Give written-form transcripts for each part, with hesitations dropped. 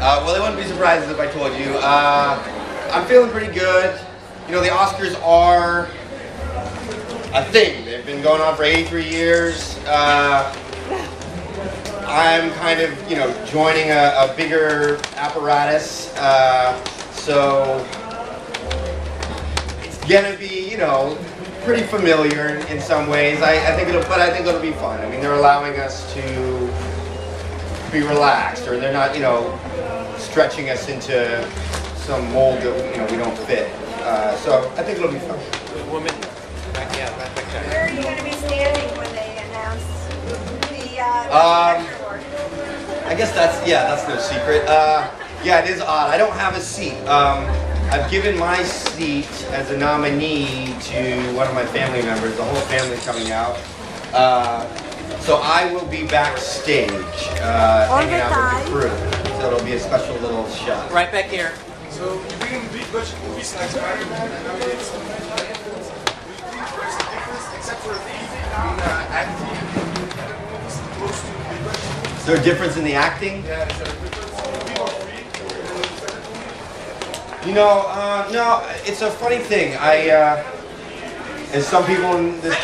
Well, they wouldn't be surprised if I told you. I'm feeling pretty good. You know, the Oscars are a thing. They've been going on for 83 years. I'm kind of, you know, joining a bigger apparatus. So it's gonna be, you know, pretty familiar in some ways. I think it'll be fun. I mean, they're allowing us to be relaxed, or they're not, you know, stretching us into some mold that, you know, we don't fit. So I think it'll be fun. Woman, right back there. Where are you going to be standing when they announce the award? I guess that's no secret. Yeah, it is odd. I don't have a seat. I've given my seat as a nominee to one of my family members. The whole family's coming out. So I will be backstage, hanging out with the crew. So it'll be a special little shot. Right back here. So you bring in big budget movies like Spider-Man and nowadays, do you think there's a difference except for the acting and movies close to big budget? Is there a difference in the acting? Yeah, is there a difference? Big or free? You know, no, it's a funny thing. As some people in this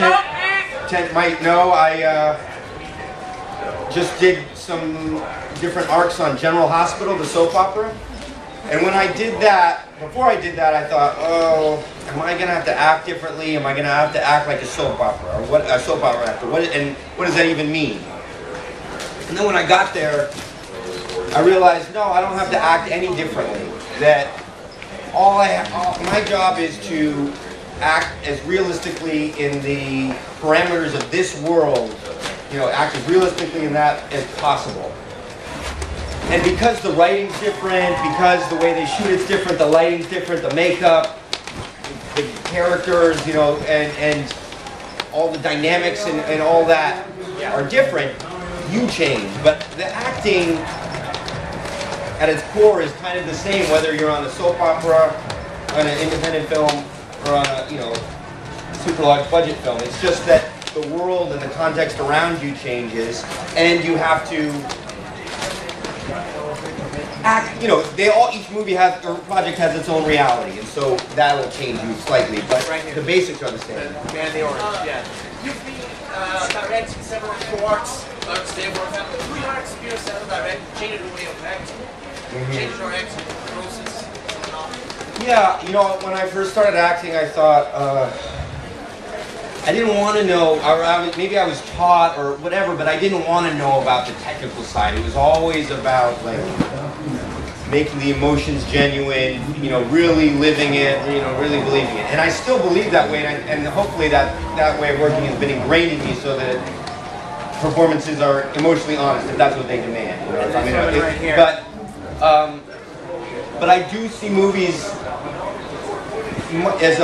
tent might know, I just did some different arcs on General Hospital, the soap opera. And when I did that, before I did that, I thought, oh, am I going to have to act differently? Am I going to have to act like a soap opera? Or what, a soap opera actor? And what does that even mean? And then when I got there, I realized, no, I don't have to act any differently. That my job is to act as realistically in the parameters of this world, you know, act as realistically in that as possible. And because the writing's different, because the way they shoot it's different, the lighting's different, the makeup, the characters, you know, and all the dynamics and all that are different, you change. But the acting at its core is kind of the same, whether you're on a soap opera, on an independent film, or on a, you know, super large budget film. It's just that the world and the context around you changes, and you have to act, you know, each movie has, or project has its own reality, and so that'll change you slightly, but the basics are the same. Man in the orange, yeah. You've been directing several shorts, today for example. Through your experience as a director, change the way of acting, change your acting process. Yeah, you know, when I first started acting, I thought, I didn't want to know, or maybe I was taught or whatever, but I didn't want to know about the technical side. It was always about, like, making the emotions genuine, you know, really living it, you know, really believing it. And I still believe that way, and hopefully that way of working has been ingrained in me so that performances are emotionally honest, if that's what they demand. You know? I mean, but I do see movies as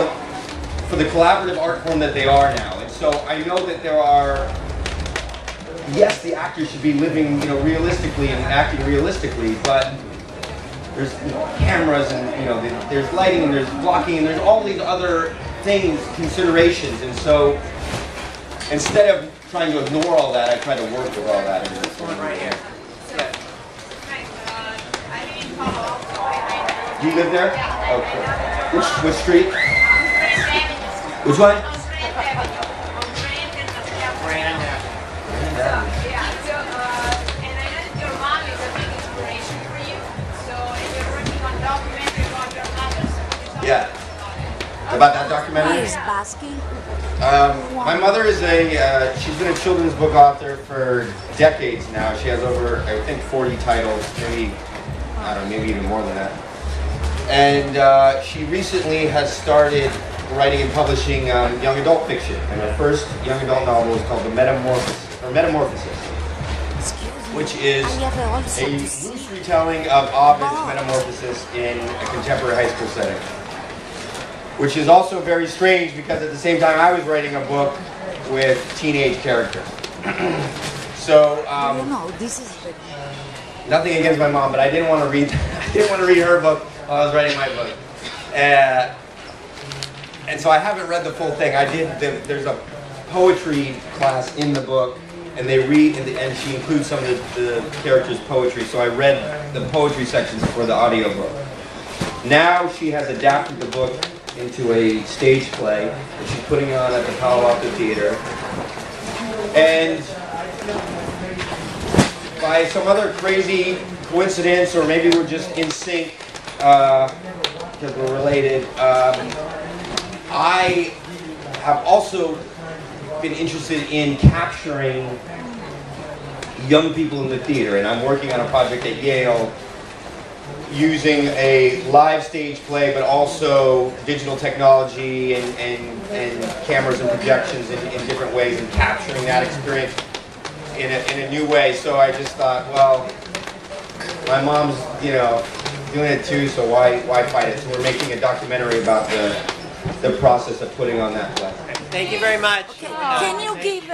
for the collaborative art form that they are now. And so I know that there are, yes, the actors should be living, you know, realistically and acting realistically, but there's, you know, cameras and, you know, there's lighting and there's blocking and there's all these other things, considerations. And so instead of trying to ignore all that, I try to work with all that. This one right here. Yeah. Do you live there? Oh, cool. Which street? Which one? Yeah. About that documentary? My mother is she's been a children's book author for decades now. She has over, I think, 40 titles, maybe, I don't know, maybe even more than that. And she recently has started writing and publishing young adult fiction. And her first young adult novel is called Metamorphosis, which is a loose retelling of Ovid's Metamorphosis in a contemporary high school setting. Which is also very strange because at the same time I was writing a book with teenage characters. So nothing against my mom, but I didn't want to read her book while I was writing my book. And so I haven't read the full thing. There's a poetry class in the book, and they read, and she includes some of the characters' poetry. So I read the poetry sections for the audiobook. Now she has adapted the book into a stage play that she's putting on at the Palo Alto Theater. And by some other crazy coincidence, or maybe we're just in sync because we're related, I have also been interested in capturing young people in the theater, and I'm working on a project at Yale using a live stage play, but also digital technology and cameras and projections in different ways, and capturing that experience in a new way. So I just thought, well, my mom's, you know, doing it too, so why fight it? So we're making a documentary about the process of putting on that play. Thank you very much. Can you give